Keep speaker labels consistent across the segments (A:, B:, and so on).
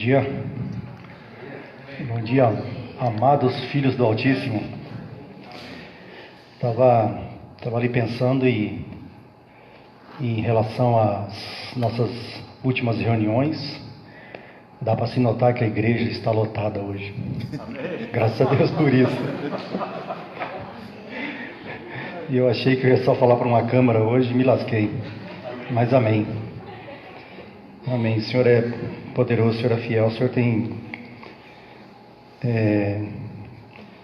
A: dia. Bom dia, amados filhos do Altíssimo. Estava ali pensando em relação às nossas últimas reuniões. Dá para se notar que a igreja está lotada hoje. Amém. Graças a Deus por isso. E eu achei que eu ia só falar para uma câmera hoje e me lasquei. Mas amém. Amém. O Senhor é poderoso, o Senhor é fiel, o Senhor tem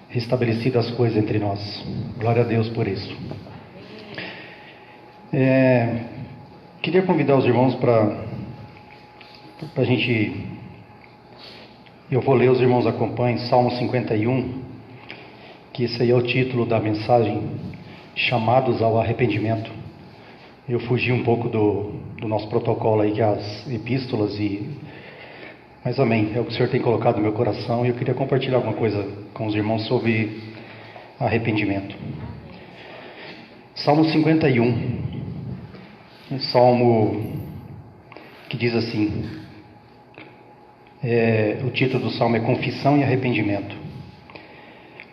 A: restabelecido as coisas entre nós. Glória a Deus por isso. Queria convidar os irmãos para a gente... Eu vou ler, os irmãos acompanhem, Salmo 51, que esse aí é o título da mensagem, Chamados ao Arrependimento. Eu fugi um pouco do nosso protocolo aí, que é as epístolas, mas amém, é o que o Senhor tem colocado no meu coração, e eu queria compartilhar alguma coisa com os irmãos sobre arrependimento. Salmo 51, um salmo que diz assim, o título do salmo é Confissão e Arrependimento.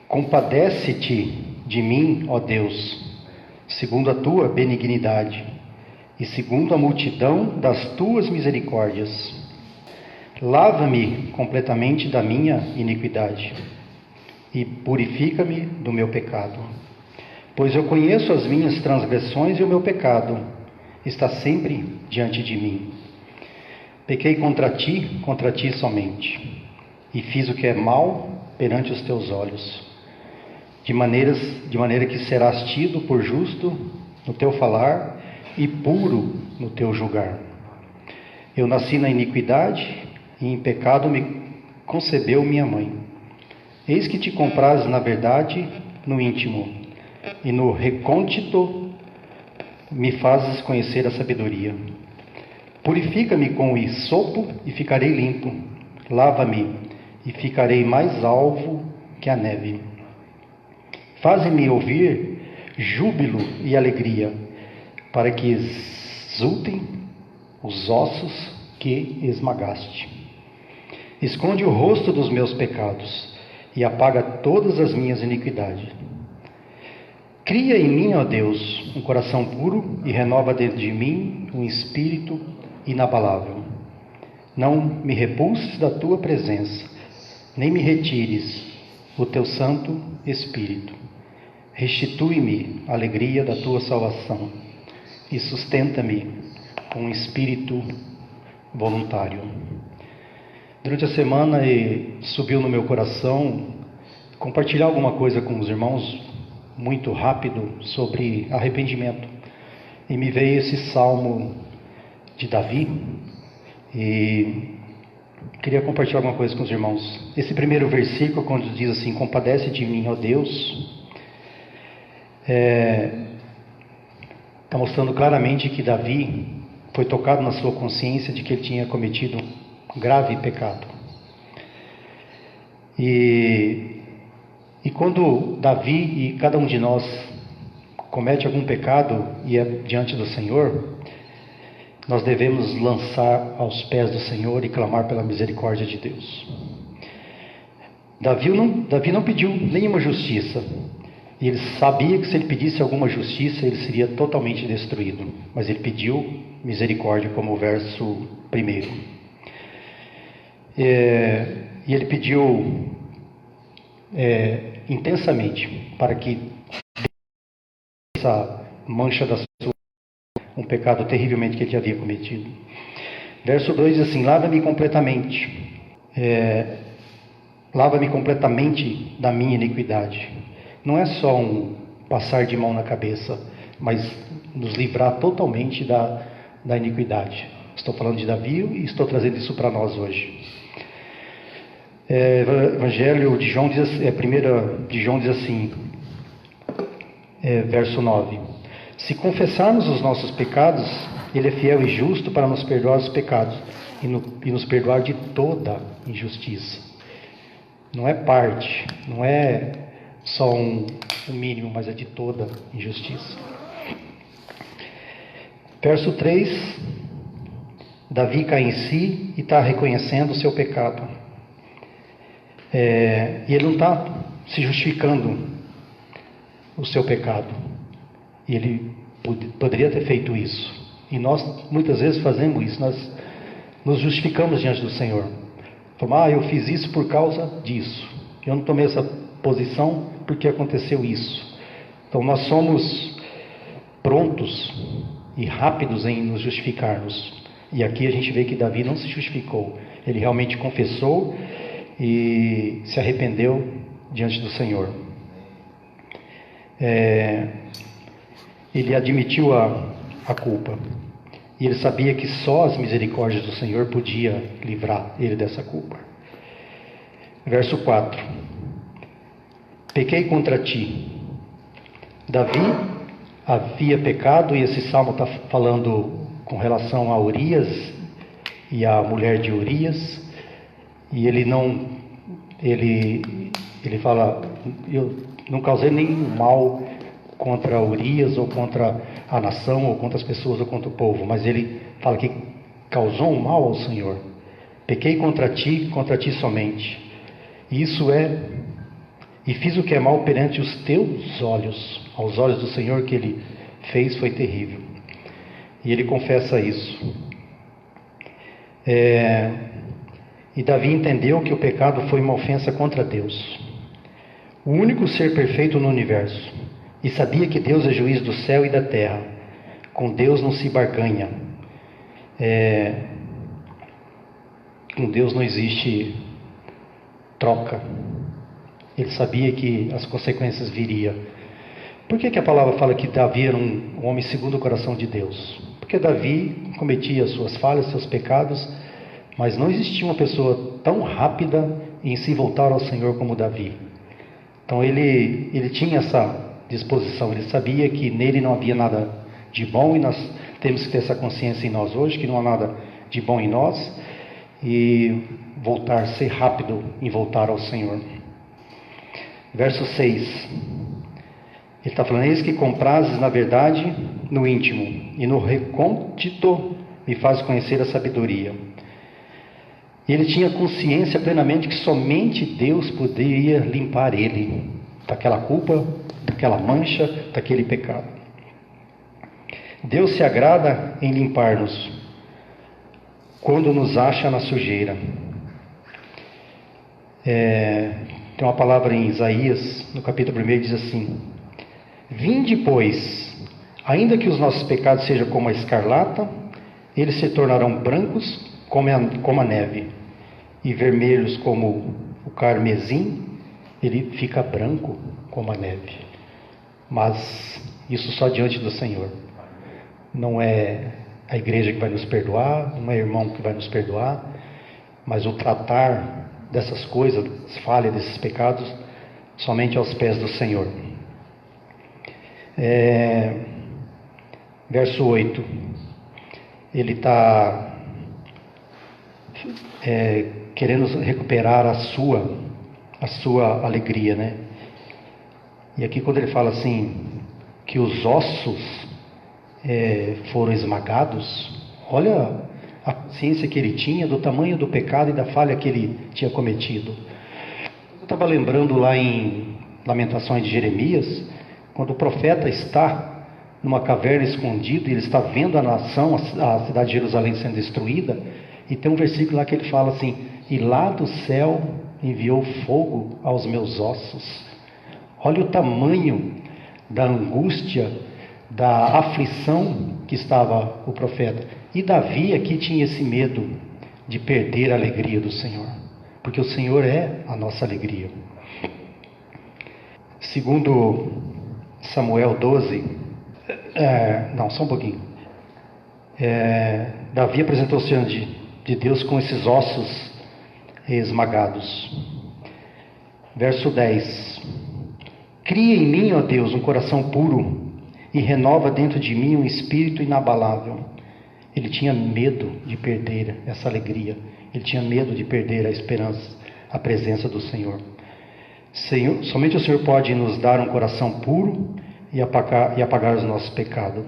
A: Compadece-te de mim, ó Deus, segundo a tua benignidade e segundo a multidão das tuas misericórdias. Lava-me completamente da minha iniquidade e purifica-me do meu pecado. Pois eu conheço as minhas transgressões e o meu pecado está sempre diante de mim. Pequei contra ti somente, e fiz o que é mal perante os teus olhos, de maneira que serás tido por justo no teu falar e puro no teu julgar. Eu nasci na iniquidade, e em pecado me concebeu minha mãe. Eis que te comprazes na verdade no íntimo, e no recôndito me fazes conhecer a sabedoria. Purifica-me com o hisopo e ficarei limpo. Lava-me e ficarei mais alvo que a neve. Faze-me ouvir júbilo e alegria, para que exultem os ossos que esmagaste. Esconde o rosto dos meus pecados e apaga todas as minhas iniquidades. Cria em mim, ó Deus, um coração puro e renova dentro de mim um espírito inabalável. Não me repulses da tua presença, nem me retires o teu Santo Espírito. Restitui-me a alegria da tua salvação e sustenta-me com um espírito voluntário. Durante a semana subiu no meu coração compartilhar alguma coisa com os irmãos muito rápido sobre arrependimento. E me veio esse salmo de Davi e queria compartilhar alguma coisa com os irmãos. Esse primeiro versículo, quando diz assim, compadece de mim, ó Deus, está mostrando claramente que Davi foi tocado na sua consciência de que ele tinha cometido um grave pecado. E quando Davi e cada um de nós comete algum pecado e é diante do Senhor, nós devemos lançar aos pés do Senhor e clamar pela misericórdia de Deus. Davi não pediu nenhuma justiça. E ele sabia que se ele pedisse alguma justiça, ele seria totalmente destruído. Mas ele pediu misericórdia, como o verso 1. E ele pediu intensamente para que essa mancha da sua, um pecado terrivelmente que ele havia cometido. Verso 2 diz assim, lava-me completamente. Lava-me completamente da minha iniquidade. Não é só um passar de mão na cabeça, mas nos livrar totalmente da iniquidade. Estou falando de Davi e estou trazendo isso para nós hoje. Evangelho de João diz, 1 de João diz assim, verso 9. Se confessarmos os nossos pecados, Ele é fiel e justo para nos perdoar os pecados e nos perdoar de toda injustiça. Não é parte, não é só um mínimo, mas é de toda injustiça. Verso 3 Davi cai em si e está reconhecendo o seu pecado. E ele não está se justificando o seu pecado. E ele poderia ter feito isso. E nós muitas vezes fazemos isso. Nós nos justificamos diante do Senhor. Falamos, eu fiz isso por causa disso. Eu não tomei essa posição porque aconteceu isso. Então nós somos prontos e rápidos em nos justificarmos. E aqui a gente vê que Davi não se justificou. Ele realmente confessou e se arrependeu diante do Senhor. Ele admitiu a culpa. E ele sabia que só as misericórdias do Senhor podia livrar ele dessa culpa. Verso 4. Pequei contra ti. Davi havia pecado, e esse salmo está falando com relação a Urias e a mulher de Urias. E ele fala, eu não causei nenhum mal contra Urias, ou contra a nação, ou contra as pessoas, ou contra o povo, mas ele fala que causou um mal ao Senhor. Pequei contra ti somente. E fiz o que é mal perante os teus olhos. Aos olhos do Senhor, que ele fez foi terrível. E ele confessa isso. E Davi entendeu que o pecado foi uma ofensa contra Deus, o único ser perfeito no universo, e sabia que Deus é juiz do céu e da terra. Com Deus não se barganha. Com Deus não existe troca. Ele sabia que as consequências viriam. Por que a palavra fala que Davi era um homem segundo o coração de Deus? Porque Davi cometia suas falhas, seus pecados, mas não existia uma pessoa tão rápida em se voltar ao Senhor como Davi. Então ele tinha essa disposição, ele sabia que nele não havia nada de bom, e nós temos que ter essa consciência em nós hoje, que não há nada de bom em nós, e ser rápido em voltar ao Senhor. Verso 6. Ele está falando, eis que comprases na verdade no íntimo, e no recôndito me faz conhecer a sabedoria. E ele tinha consciência plenamente que somente Deus poderia limpar ele daquela culpa, daquela mancha, daquele pecado. Deus se agrada em limpar-nos quando nos acha na sujeira. Tem uma palavra em Isaías, no capítulo 1, diz assim: vinde, pois, ainda que os nossos pecados sejam como a escarlata, eles se tornarão brancos como a neve, e vermelhos como o carmesim, ele fica branco como a neve. Mas isso só diante do Senhor. Não é a igreja que vai nos perdoar, não é o irmão que vai nos perdoar, mas o tratar dessas coisas, das falhas, desses pecados, somente aos pés do Senhor. Verso 8. Ele está querendo recuperar a sua alegria, né? E aqui quando ele fala assim, que os ossos foram esmagados, olha a consciência que ele tinha do tamanho do pecado e da falha que ele tinha cometido. Eu estava lembrando lá em Lamentações de Jeremias, quando o profeta está numa caverna escondido, e ele está vendo a nação, a cidade de Jerusalém sendo destruída, e tem um versículo lá que ele fala assim, e lá do céu enviou fogo aos meus ossos. Olha o tamanho da angústia, da aflição que estava o profeta. E Davi aqui tinha esse medo de perder a alegria do Senhor, porque o Senhor é a nossa alegria. Segundo Samuel 12, só um pouquinho. Davi apresentou-se diante de Deus com esses ossos esmagados. Verso 10. Cria em mim, ó Deus, um coração puro, e renova dentro de mim um espírito inabalável. Ele tinha medo de perder essa alegria. Ele tinha medo de perder a esperança, a presença do Senhor. Somente o Senhor pode nos dar um coração puro e apagar os nossos pecados.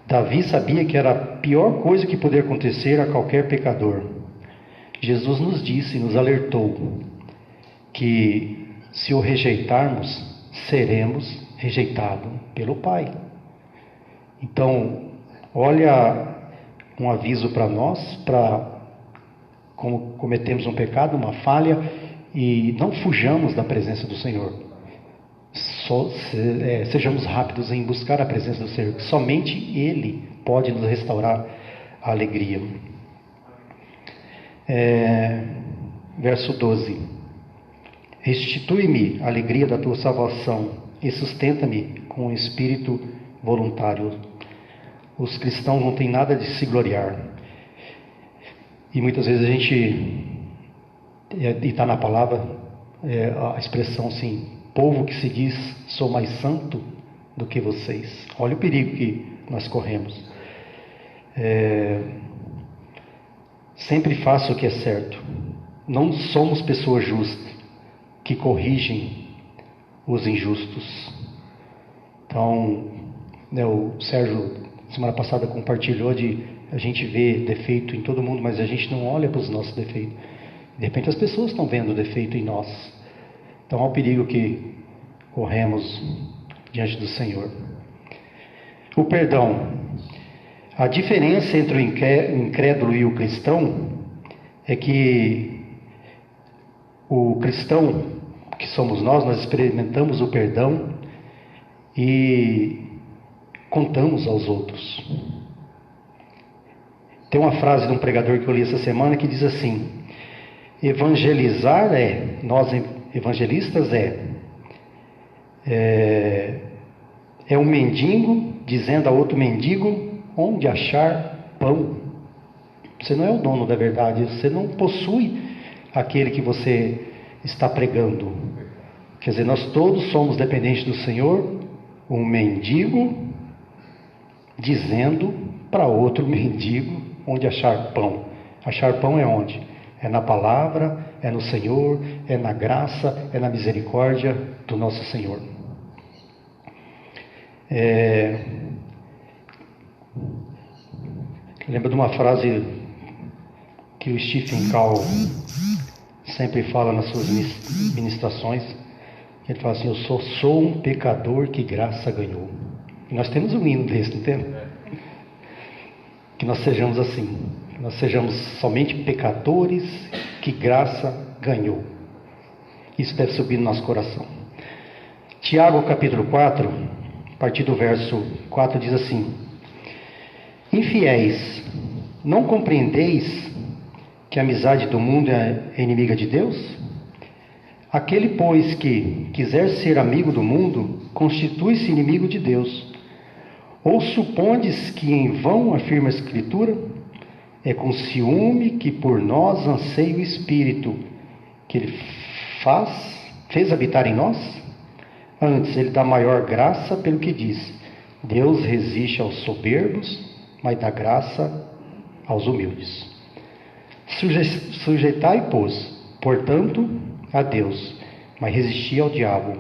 A: Davi sabia que era a pior coisa que poderia acontecer a qualquer pecador. Jesus nos disse, nos alertou, que se o rejeitarmos, seremos rejeitados pelo Pai. Então, olha um aviso para nós, como cometemos um pecado, uma falha, e não fujamos da presença do Senhor. Sejamos rápidos em buscar a presença do Senhor, que somente Ele pode nos restaurar a alegria. Verso 12: restitui-me a alegria da tua salvação e sustenta-me com um espírito voluntário. Os cristãos não têm nada de se gloriar, e muitas vezes a gente, e está na palavra a expressão assim, povo que se diz sou mais santo do que vocês. Olha o perigo que nós corremos. Sempre faça o que é certo. Não somos pessoas justas que corrigem os injustos. Então, o Sérgio semana passada compartilhou de a gente vê defeito em todo mundo, mas a gente não olha para os nossos defeitos. De repente as pessoas estão vendo defeito em nós. Então há o perigo que corremos diante do Senhor. O perdão. A diferença entre o incrédulo e o cristão é que o cristão, que somos nós experimentamos o perdão e contamos aos outros. Tem uma frase de um pregador que eu li essa semana que diz assim: evangelizar nós evangelistas é um mendigo dizendo a outro mendigo onde achar pão. Você não é o dono da verdade, você não possui aquele que você está pregando. Quer dizer, nós todos somos dependentes do Senhor. Um mendigo dizendo para outro mendigo onde achar pão. Achar pão é onde? É na palavra, é no Senhor, é na graça, é na misericórdia do nosso Senhor. Lembro de uma frase que o Stephen Call sempre fala nas suas ministrações. Ele fala assim: eu sou um pecador que graça ganhou. E nós temos um hino desse, entende? Que nós sejamos assim, que nós sejamos somente pecadores que graça ganhou. Isso deve subir no nosso coração. Tiago capítulo 4, a partir do verso 4 diz assim: infiéis, não compreendeis que a amizade do mundo é inimiga de Deus? Aquele, pois, que quiser ser amigo do mundo, constitui-se inimigo de Deus. Ou supondes que em vão afirma a Escritura? É com ciúme que por nós anseia o Espírito, que Ele fez habitar em nós? Antes, Ele dá maior graça pelo que diz: Deus resiste aos soberbos, mas dá graça aos humildes. Sujeitai, pois, portanto, a Deus, mas resisti ao diabo,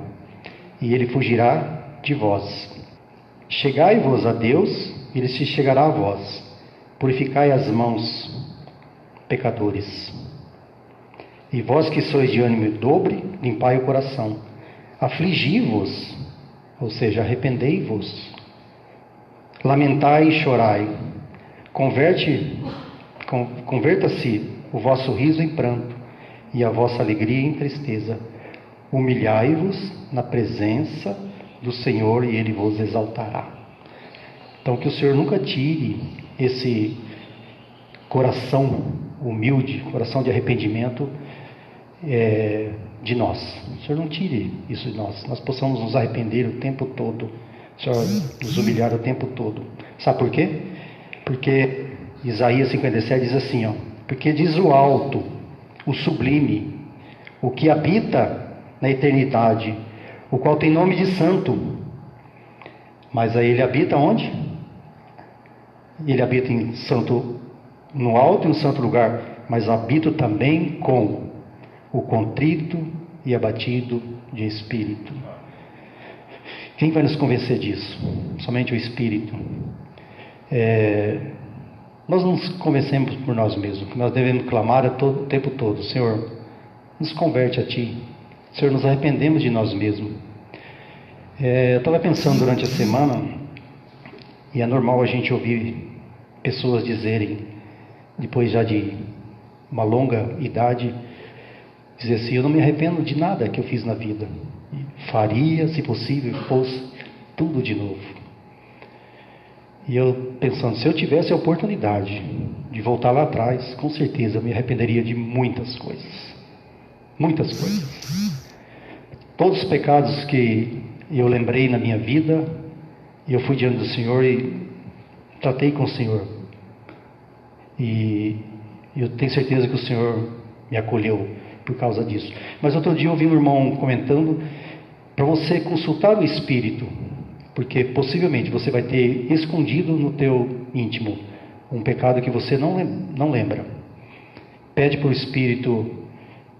A: e ele fugirá de vós. Chegai-vos a Deus, e ele se chegará a vós. Purificai as mãos, pecadores. E vós que sois de ânimo dobre, limpai o coração. Afligi-vos, ou seja, arrependei-vos. Lamentai e chorai. Converta-se o vosso riso em pranto, e a vossa alegria em tristeza. Humilhai-vos na presença do Senhor, e Ele vos exaltará. Então, que o Senhor nunca tire esse coração humilde, coração de arrependimento de nós. O Senhor não tire isso de nós. Nós possamos nos arrepender o tempo todo. O Senhor nos humilhar o tempo todo. Sabe por quê? Porque Isaías 57 diz assim, porque diz o alto, o sublime, o que habita na eternidade, o qual tem nome de santo. Mas aí ele habita onde? Ele habita em santo, no alto e no santo lugar, mas habita também com o contrito e abatido de espírito. Quem vai nos convencer disso? Somente o Espírito. Nós não nos convencemos por nós mesmos, nós devemos clamar o tempo todo: Senhor, nos converte a Ti. Senhor, nos arrependemos de nós mesmos. Eu estava pensando durante a semana, e é normal a gente ouvir pessoas dizerem, depois já de uma longa idade, dizer assim: eu não me arrependo de nada que eu fiz na vida. Faria, se possível, fosse tudo de novo. E eu pensando, se eu tivesse a oportunidade de voltar lá atrás, com certeza eu me arrependeria de muitas coisas. Muitas coisas. Todos os pecados que eu lembrei na minha vida, eu fui diante do Senhor e tratei com o Senhor. E eu tenho certeza que o Senhor me acolheu por causa disso. Mas outro dia eu ouvi um irmão comentando para você consultar o Espírito, porque possivelmente você vai ter escondido no teu íntimo um pecado que você não lembra. Pede para o Espírito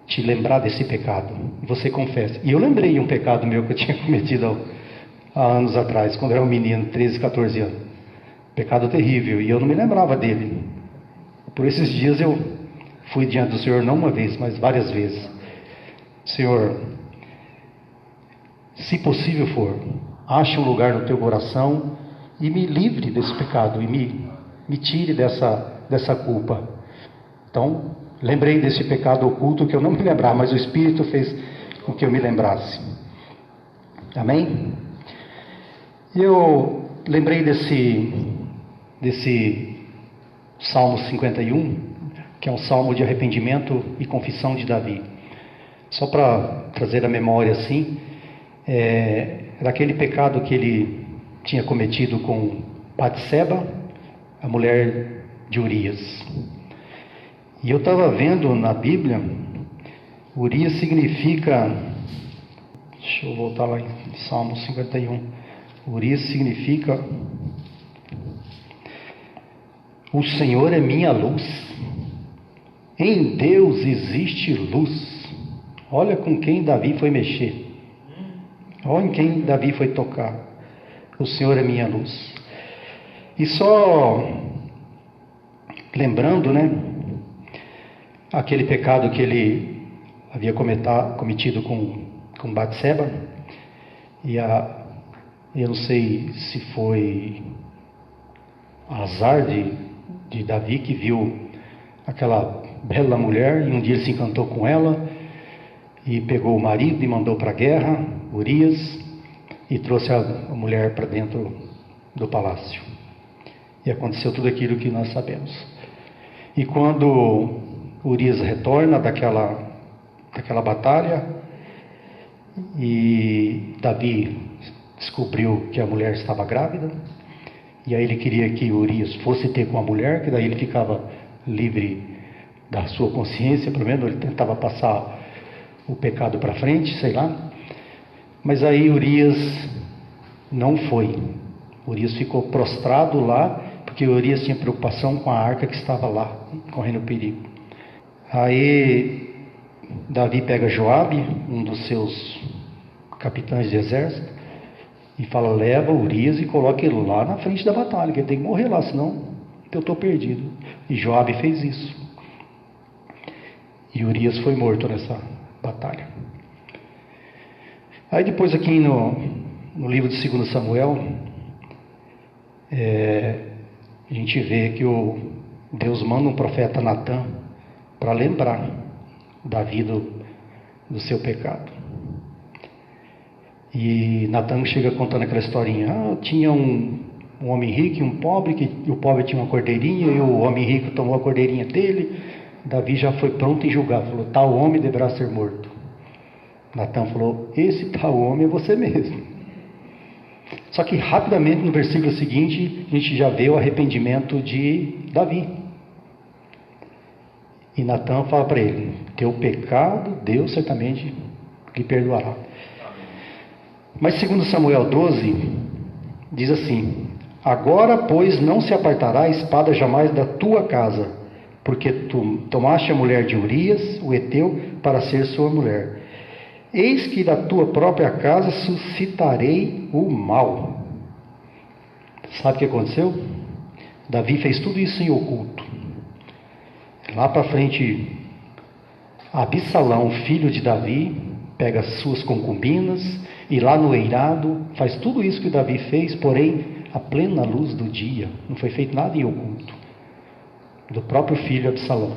A: te lembrar desse pecado, e você confessa. E eu lembrei um pecado meu que eu tinha cometido há anos atrás, quando eu era um menino, 13, 14 anos. Pecado terrível, e eu não me lembrava dele. Por esses dias eu fui diante do Senhor, não uma vez, mas várias vezes. Senhor, se possível for, ache um lugar no teu coração e me livre desse pecado, e me tire dessa culpa. Então, lembrei desse pecado oculto que eu não me lembrava, mas o Espírito fez com que eu me lembrasse. Amém? Eu lembrei desse Salmo 51, que é um salmo de arrependimento e confissão de Davi. Só para trazer a memória assim, daquele pecado que ele tinha cometido com Batseba, a mulher de Urias. E eu estava vendo na Bíblia, Urias significa, deixa eu voltar lá em Salmo 51, Urias significa: o Senhor é minha luz, em Deus existe luz. Olha com quem Davi foi mexer, olha em quem Davi foi tocar. O Senhor é minha luz. E só lembrando, aquele pecado que ele havia cometido com Batseba, e eu não sei se foi azar de Davi, que viu aquela bela mulher, e um dia ele se encantou com ela, e pegou o marido e mandou para a guerra, Urias, e trouxe a mulher para dentro do palácio. E aconteceu tudo aquilo que nós sabemos. E quando Urias retorna daquela batalha, e Davi descobriu que a mulher estava grávida, e aí ele queria que Urias fosse ter com a mulher, que daí ele ficava livre da sua consciência, pelo menos ele tentava passar o pecado para frente, sei lá. Mas aí Urias não foi. Urias ficou prostrado lá, porque Urias tinha preocupação com a arca que estava lá, correndo perigo. Aí Davi pega Joabe, um dos seus capitães de exército, e fala: leva Urias e coloca ele lá na frente da batalha, que ele tem que morrer lá, senão eu estou perdido. E Joabe fez isso. E Urias foi morto nessa batalha. Aí depois aqui no livro de 2 Samuel, a gente vê que Deus manda um profeta Natã para lembrar Davi do seu pecado. E Natã chega contando aquela historinha: tinha um homem rico e um pobre, e o pobre tinha uma cordeirinha, e o homem rico tomou a cordeirinha dele. Davi já foi pronto em julgar, falou: tal homem deverá ser morto. Natã falou: esse tal homem é você mesmo. Só que rapidamente no versículo seguinte a gente já vê o arrependimento de Davi. E Natã fala para ele: teu pecado Deus certamente lhe perdoará. Mas 2 Samuel 12 diz assim: agora, pois, não se apartará a espada jamais da tua casa, porque tu tomaste a mulher de Urias, o heteu, para ser sua mulher. Eis que da tua própria casa suscitarei o mal. Sabe o que aconteceu? Davi fez tudo isso em oculto. Lá para frente, Absalão, filho de Davi, pega as suas concubinas e lá no eirado faz tudo isso que Davi fez, porém à plena luz do dia. Não foi feito nada em oculto. Do próprio filho Absalão.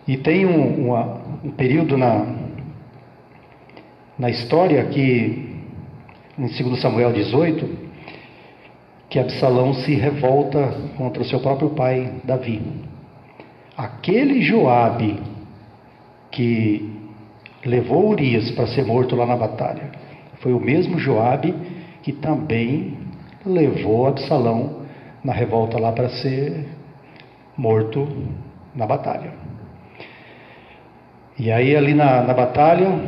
A: E tem um período na história que, em 2 Samuel 18, que Absalão se revolta contra o seu próprio pai, Davi. Aquele Joabe que levou Urias para ser morto lá na batalha, foi o mesmo Joabe que também levou Absalão na revolta lá para ser morto na batalha. E aí ali na batalha,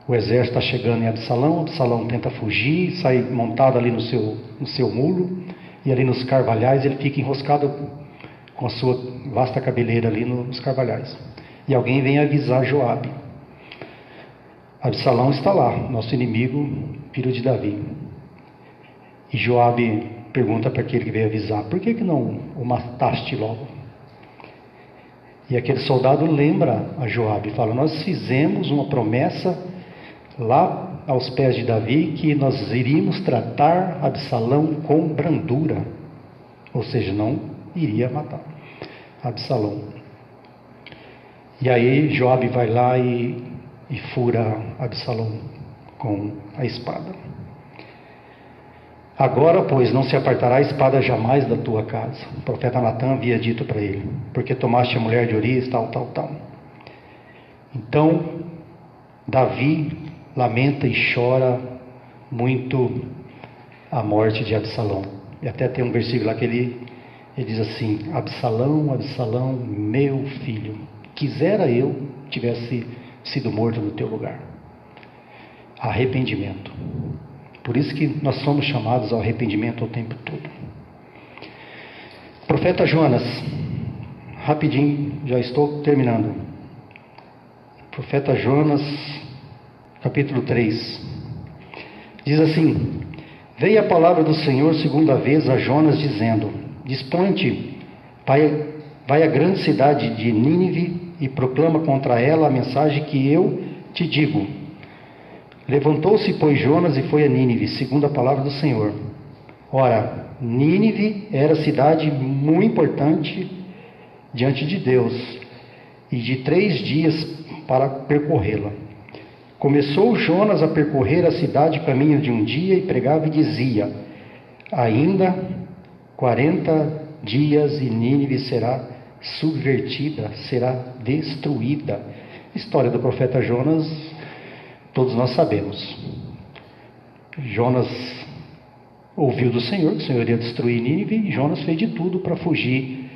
A: o exército está chegando em Absalão, Absalão tenta fugir, sai montado ali no seu mulo, e ali nos carvalhais ele fica enroscado com a sua vasta cabeleira ali nos carvalhais. E alguém vem avisar Joabe. Absalão está lá, nosso inimigo, filho de Davi. E Joabe pergunta para aquele que veio avisar: por que não o mataste logo? E aquele soldado lembra a Joabe, fala: nós fizemos uma promessa lá aos pés de Davi que nós iríamos tratar Absalão com brandura, ou seja, não iria matar Absalão. E aí Joabe vai lá e fura Absalão com a espada. Agora, pois, não se apartará a espada jamais da tua casa. O profeta Natã havia dito para ele: porque tomaste a mulher de Urias, tal. Então, Davi lamenta e chora muito a morte de Absalão. E até tem um versículo lá que ele diz assim: Absalão, Absalão, meu filho, quisera eu tivesse sido morto no teu lugar. Arrependimento. Por isso que nós somos chamados ao arrependimento o tempo todo. Profeta Jonas, rapidinho, já estou terminando. Profeta Jonas, capítulo 3, diz assim: veio a palavra do Senhor segunda vez a Jonas, dizendo: dispõe-te, vai à grande cidade de Nínive e proclama contra ela a mensagem que eu te digo. Levantou-se, pois, Jonas e foi a Nínive, segundo a palavra do Senhor. Ora, Nínive era cidade muito importante diante de Deus, e de 3 dias para percorrê-la. Começou Jonas a percorrer a cidade caminho de um dia e pregava e dizia: ainda 40 dias e Nínive será subvertida, será destruída. História do profeta Jonas, todos nós sabemos. Jonas ouviu do Senhor que o Senhor ia destruir Nínive, e Jonas fez de tudo para fugir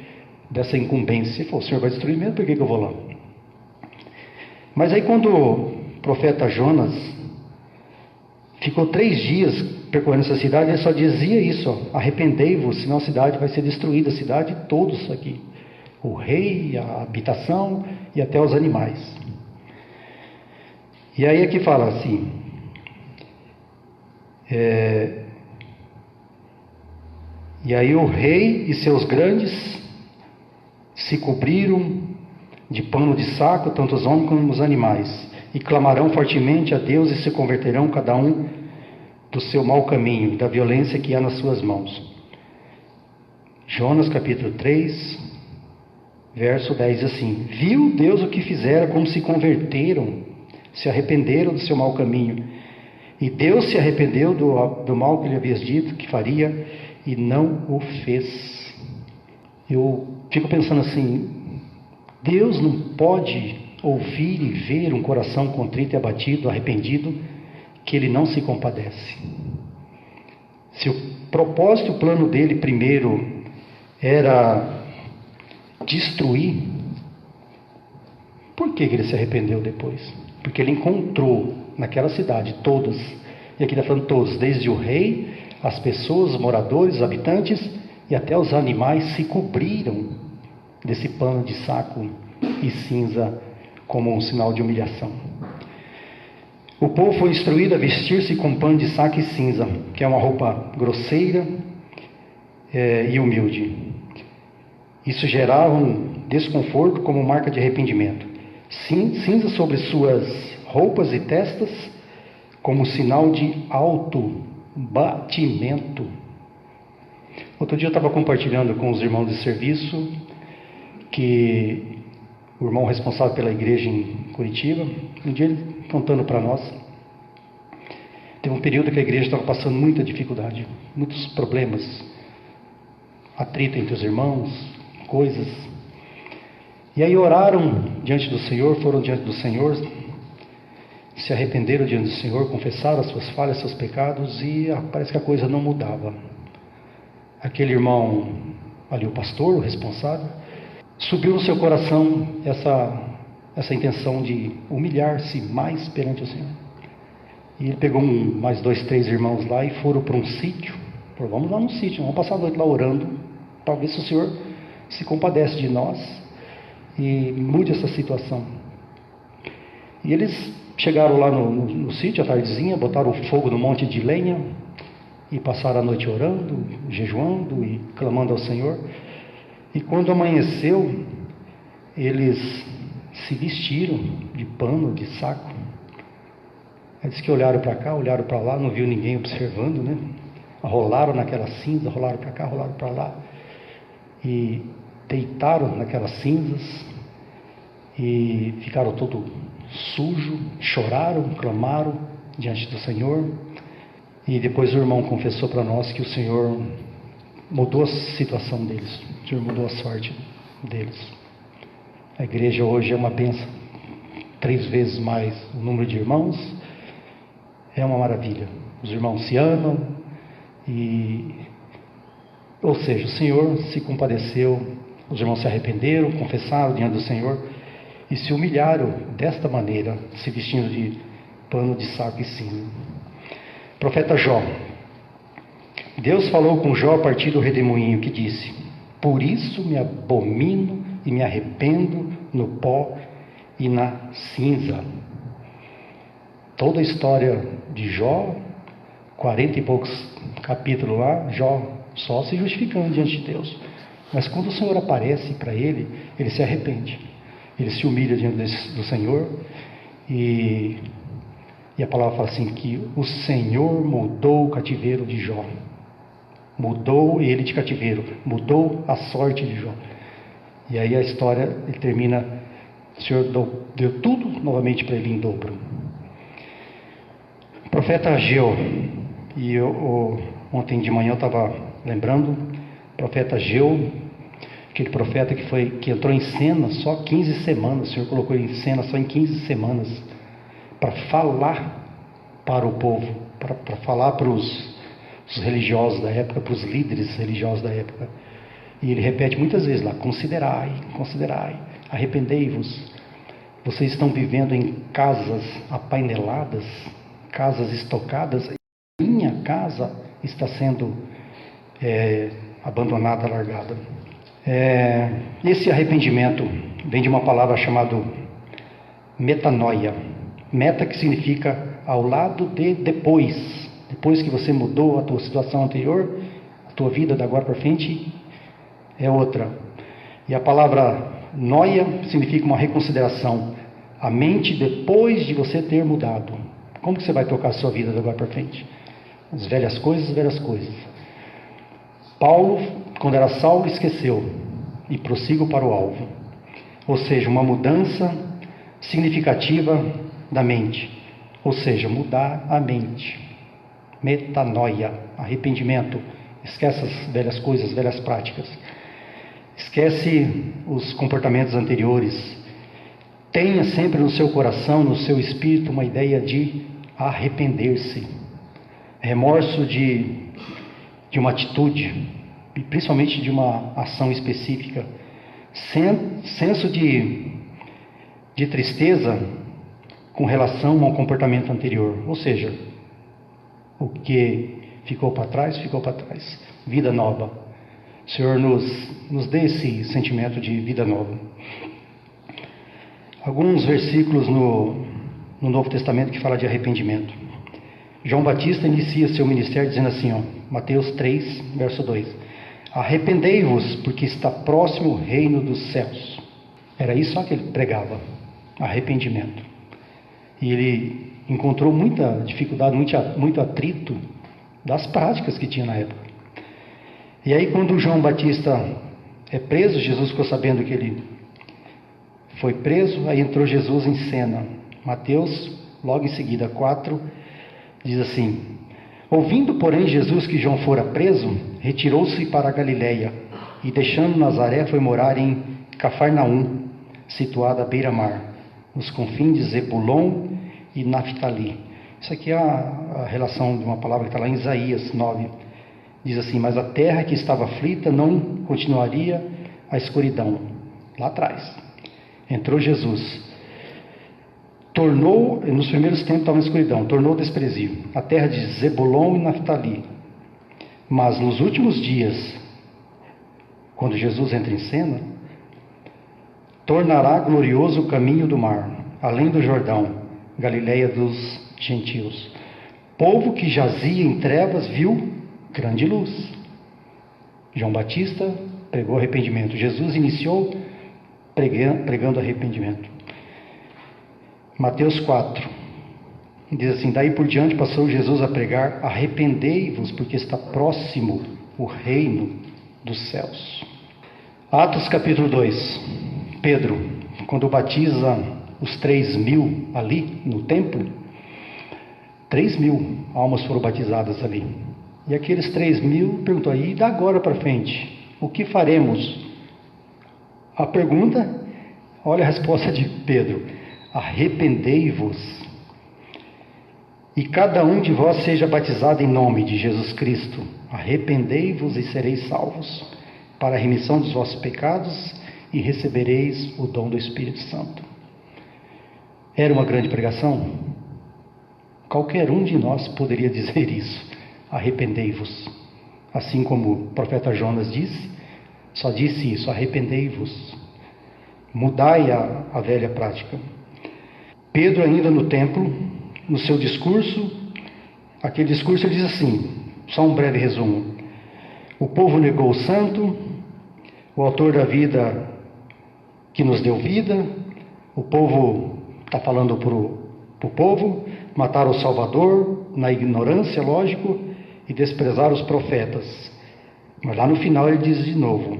A: dessa incumbência. Ele falou: o Senhor vai destruir mesmo, por que eu vou lá? Mas aí quando o profeta Jonas ficou 3 dias percorrendo essa cidade, ele só dizia isso: arrependei-vos, senão a cidade vai ser destruída, a cidade e todos aqui, o rei, a habitação e até os animais. E aí aqui fala assim: e aí o rei e seus grandes se cobriram de pano de saco, tanto os homens como os animais, e clamarão fortemente a Deus e se converterão cada um do seu mau caminho, da violência que há nas suas mãos. Jonas capítulo 3, verso 10 diz assim: viu Deus o que fizera, como se converteram, se arrependeram do seu mau caminho, e Deus se arrependeu do mal que lhe havia dito que faria, e não o fez. Eu fico pensando assim: Deus não pode ouvir e ver um coração contrito e abatido, arrependido, que Ele não se compadece. Se o propósito, o plano dele primeiro era destruir, por que Ele se arrependeu depois? Porque Ele encontrou naquela cidade todos, e aqui está falando todos, desde o rei, as pessoas, os moradores, os habitantes, e até os animais se cobriram desse pano de saco e cinza como um sinal de humilhação. O povo foi instruído a vestir-se com pano de saco e cinza, que é uma roupa grosseira e humilde. Isso gerava um desconforto como marca de arrependimento. Cinza sobre suas roupas e testas, como sinal de alto batimento. Outro dia eu estava compartilhando com os irmãos de serviço que o irmão responsável pela igreja em Curitiba, um dia ele contando para nós, teve um período que a igreja estava passando muita dificuldade, muitos problemas, atrito entre os irmãos, coisas. E aí oraram diante do Senhor, foram diante do Senhor, se arrependeram diante do Senhor, confessaram as suas falhas, seus pecados, e parece que a coisa não mudava. Aquele irmão ali, o pastor, o responsável, subiu no seu coração essa intenção de humilhar-se mais perante o Senhor. E ele pegou mais 2, 3 irmãos lá e foram para um sítio. Falou, vamos lá no sítio, vamos passar a noite lá orando, para ver se o Senhor se compadece de nós e mude essa situação. E eles chegaram lá no sítio, à tardezinha, botaram fogo no monte de lenha e passaram a noite orando, jejuando e clamando ao Senhor. E quando amanheceu, eles se vestiram de pano, de saco. Eles que olharam para cá, olharam para lá, não viu ninguém observando, né? Rolaram naquela cinza, rolaram para cá, rolaram para lá. E deitaram naquelas cinzas e ficaram todo sujo, choraram, clamaram diante do Senhor. E depois o irmão confessou para nós que o Senhor mudou a situação deles, o Senhor mudou a sorte deles. A igreja hoje é uma bênção, 3 vezes mais o número de irmãos, é uma maravilha. Os irmãos se amam, ou seja, o Senhor se compadeceu, os irmãos se arrependeram, confessaram diante do Senhor e se humilharam desta maneira, se vestindo de pano de saco e cinza. Profeta Jó. Deus falou com Jó a partir do redemoinho, que disse: por isso me abomino e me arrependo no pó e na cinza. Toda a história de Jó, 40 e poucos capítulos lá, Jó só se justificando diante de Deus. Mas quando o Senhor aparece para ele, ele se arrepende. Ele se humilha diante do Senhor e a palavra fala assim que o Senhor mudou o cativeiro de Jó. Mudou ele de cativeiro, mudou a sorte de Jó. E aí a história ele termina, o Senhor deu tudo novamente para ele em dobro. O profeta Ageu, e ontem de manhã eu estava lembrando, o profeta Ageu, aquele profeta que entrou em cena só 15 semanas, o Senhor colocou ele em cena só em 15 semanas, para falar para o povo, para falar para os religiosos da época, para os líderes religiosos da época. E ele repete muitas vezes lá: considerai, considerai, arrependei-vos. Vocês estão vivendo em casas apaineladas, casas estocadas. Minha casa está sendo abandonada, largada. Esse arrependimento vem de uma palavra chamada metanoia. Meta, que significa ao lado de depois. Depois que você mudou a tua situação anterior, a tua vida da agora para frente é outra. E a palavra noia significa uma reconsideração. A mente depois de você ter mudado. Como que você vai tocar a sua vida da agora para frente? As velhas coisas, as velhas coisas. Paulo, quando era Saulo, esqueceu e prossigo para o alvo. Ou seja, uma mudança significativa da mente. Ou seja, mudar a mente. Metanoia, arrependimento. Esquece as velhas coisas, velhas práticas. Esquece os comportamentos anteriores. Tenha sempre no seu coração, no seu espírito, uma ideia de arrepender-se. Remorso de uma atitude, e principalmente de uma ação específica. Senso de tristeza com relação ao comportamento anterior. Ou seja, o que ficou para trás, ficou para trás. Vida nova. O Senhor nos dê esse sentimento de vida nova. Alguns versículos no no Novo Testamento que fala de arrependimento. João Batista inicia seu ministério dizendo assim, Mateus 3, verso 2: arrependei-vos, porque está próximo o reino dos céus. Era isso só que ele pregava, arrependimento. E ele encontrou muita dificuldade, muito atrito das práticas que tinha na época. E aí, quando João Batista é preso, Jesus ficou sabendo que ele foi preso, aí entrou Jesus em cena. Mateus, logo em seguida, 4, diz assim: ouvindo, porém, Jesus que João fora preso, retirou-se para a Galiléia, e deixando Nazaré, foi morar em Cafarnaum, situada à beira-mar, nos confins de Zebulon e Naftali. Isso aqui é a relação de uma palavra que está lá em Isaías 9. Diz assim: mas a terra que estava aflita não continuaria a escuridão. Lá atrás entrou Jesus, nos primeiros tempos estava na escuridão, tornou desprezível a terra de Zebulon e Naftali. Mas nos últimos dias, quando Jesus entra em cena, tornará glorioso o caminho do mar, além do Jordão, Galiléia dos gentios. Povo que jazia em trevas viu grande luz. João Batista pregou arrependimento. Jesus iniciou pregando arrependimento. Mateus 4 diz assim: daí por diante passou Jesus a pregar: arrependei-vos, porque está próximo o reino dos céus. Atos capítulo 2. Pedro, quando batiza os 3.000 ali no templo, 3.000 almas foram batizadas ali. E aqueles 3.000 perguntou: e da agora para frente, o que faremos? A pergunta, olha a resposta de Pedro: arrependei-vos, e cada um de vós seja batizado em nome de Jesus Cristo. Arrependei-vos e sereis salvos, para a remissão dos vossos pecados, e recebereis o dom do Espírito Santo. Era uma grande pregação? Qualquer um de nós poderia dizer isso: arrependei-vos. Assim como o profeta Jonas disse, só disse isso: arrependei-vos. Mudai a velha prática. Pedro, ainda no templo, no seu discurso, aquele discurso ele diz assim, só um breve resumo: o povo negou o santo, o autor da vida que nos deu vida, o povo está falando para o povo, mataram o Salvador na ignorância, lógico, e desprezaram os profetas. Mas lá no final ele diz de novo: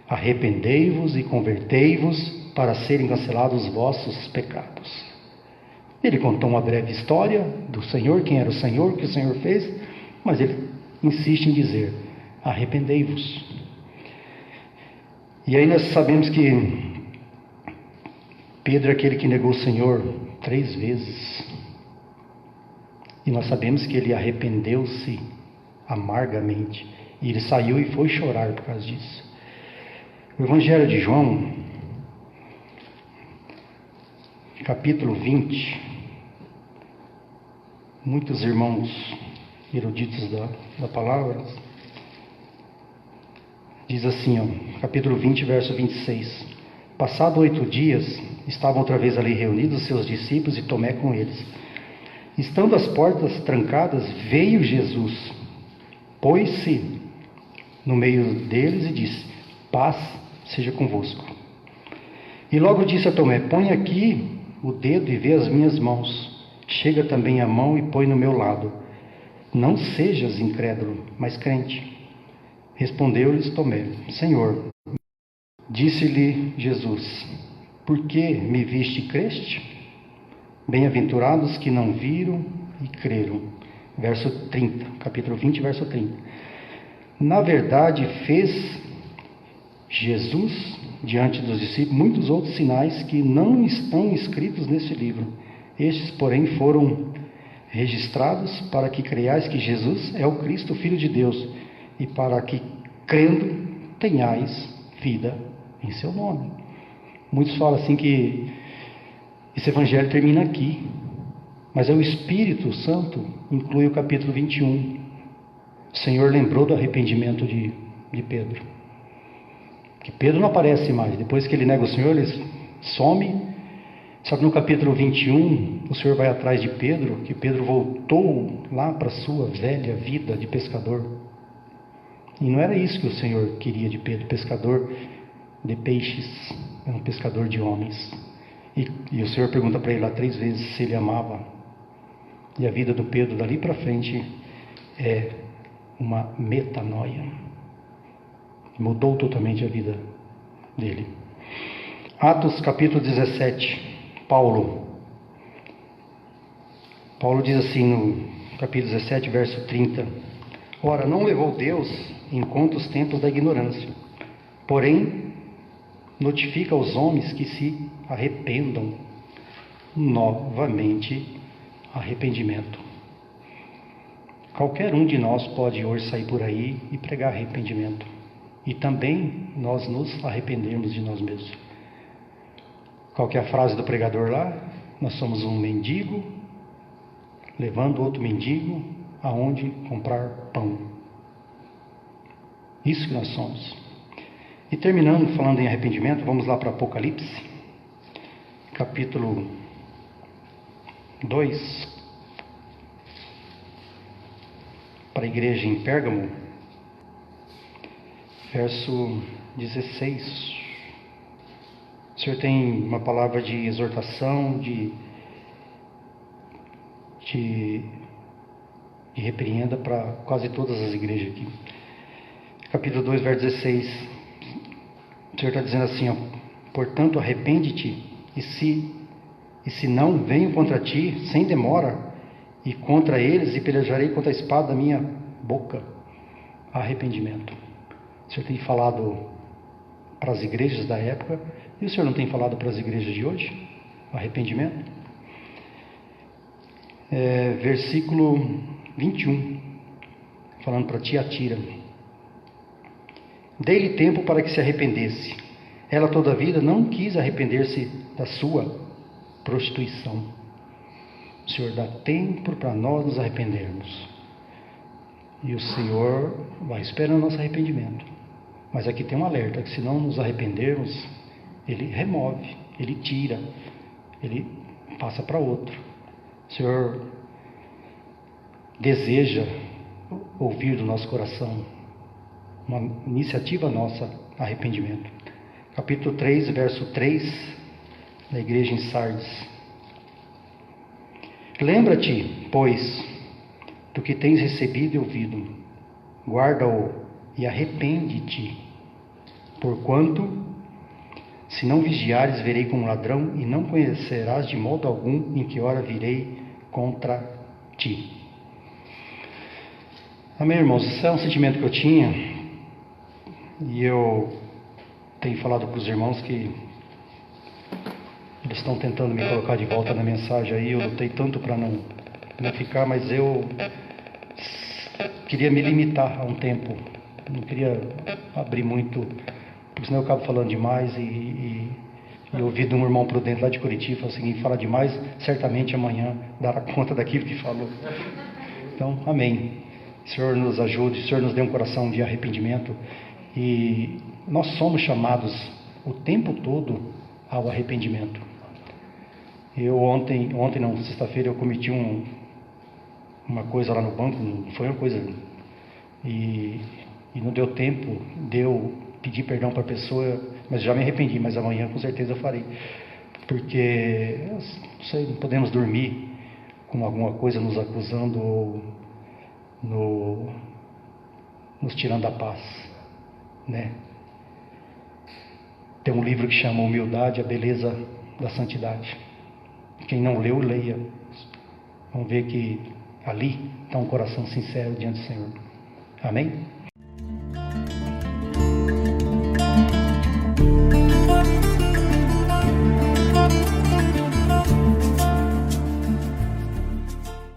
A: arrependei-vos e convertei-vos, para serem cancelados os vossos pecados. Ele contou uma breve história do Senhor, quem era o Senhor, o que o Senhor fez, mas ele insiste em dizer: arrependei-vos. E aí nós sabemos que Pedro é aquele que negou o Senhor 3 vezes. E nós sabemos que ele arrependeu-se amargamente. E ele saiu e foi chorar por causa disso. O Evangelho de João, capítulo 20, muitos irmãos eruditos da palavra, diz assim, capítulo 20, verso 26. Passado 8 dias, estavam outra vez ali reunidos seus discípulos e Tomé com eles. Estando as portas trancadas, veio Jesus, pôs-se no meio deles e disse: paz seja convosco. E logo disse a Tomé: põe aqui o dedo e vê as minhas mãos. Chega também a mão e põe no meu lado. Não sejas incrédulo, mas crente. Respondeu-lhes Tomé: Senhor. Disse-lhe Jesus: por que me viste e creste? Bem-aventurados que não viram e creram. Verso 30, capítulo 20, verso 30. Na verdade, fez Jesus diante dos discípulos muitos outros sinais que não estão escritos neste livro. Estes, porém, foram registrados para que creiais que Jesus é o Cristo, Filho de Deus, e para que, crendo, tenhais vida em seu nome. Muitos falam assim que esse evangelho termina aqui, mas é o Espírito Santo, inclui o capítulo 21. O Senhor lembrou do arrependimento de Pedro, que Pedro não aparece mais. Depois que ele nega o Senhor, ele some, Só que no capítulo 21, o Senhor vai atrás de Pedro, que Pedro voltou lá para a sua velha vida de pescador. E não era isso que o Senhor queria de Pedro, pescador de peixes, era um pescador de homens. E o Senhor pergunta para ele lá 3 vezes se ele amava. E a vida do Pedro dali para frente é uma metanoia. Mudou totalmente a vida dele. Atos capítulo 17, Paulo diz assim no capítulo 17, verso 30: Ora, não levou Deus em conta os tempos da ignorância, porém notifica aos homens que se arrependam. Novamente, arrependimento. Qualquer um de nós pode hoje sair por aí e pregar arrependimento. E também nós nos arrependermos de nós mesmos. Qual que é a frase do pregador lá? Nós somos um mendigo, levando outro mendigo aonde comprar pão. Isso que nós somos. E terminando falando em arrependimento, vamos lá para Apocalipse, capítulo 2, para a igreja em Pérgamo, verso 16. O Senhor tem uma palavra de exortação, de repreenda para quase todas as igrejas aqui. Capítulo 2, verso 16. O Senhor está dizendo assim, ó: portanto, arrepende-te, e se não, venho contra ti sem demora, e contra eles, e pelejarei contra a espada da minha boca. Arrependimento. O Senhor tem falado para as igrejas da época, e o Senhor não tem falado para as igrejas de hoje? Arrependimento. Versículo 21, falando para Tiatira: dei-lhe tempo para que se arrependesse. Ela todavia não quis arrepender-se da sua prostituição. O Senhor dá tempo para nós nos arrependermos. E o Senhor vai esperando nosso arrependimento. Mas aqui tem um alerta, que se não nos arrependermos, Ele remove, Ele tira, Ele passa para outro. O Senhor deseja ouvir do nosso coração uma iniciativa nossa, arrependimento. Capítulo 3, verso 3, da igreja em Sardes: lembra-te, pois, do que tens recebido e ouvido, guarda-o e arrepende-te, porquanto, se não vigiares, verei como ladrão, e não conhecerás de modo algum em que hora virei contra ti. Amém, irmãos? Esse é um sentimento que eu tinha, e eu tenho falado para os irmãos que eles estão tentando me colocar de volta na mensagem aí. Eu lutei tanto para não ficar, mas eu queria me limitar a um tempo, não queria abrir muito, porque senão eu acabo falando demais e ouvi de um irmão prudente lá de Curitiba, falou o seguinte: fala demais, certamente amanhã dará conta daquilo que falou. Então, amém. O Senhor nos ajude, o Senhor nos dê um coração de arrependimento, e nós somos chamados o tempo todo ao arrependimento. Eu sexta-feira, eu cometi uma coisa lá no banco, não foi uma coisa, e não deu tempo de eu pedir perdão para a pessoa, mas já me arrependi, mas amanhã com certeza eu farei, porque não sei, não podemos dormir com alguma coisa nos acusando ou nos tirando a paz, né? Tem um livro que chama Humildade, a Beleza da Santidade. Quem não leu, leia. Vamos ver que ali está um coração sincero diante do Senhor. Amém?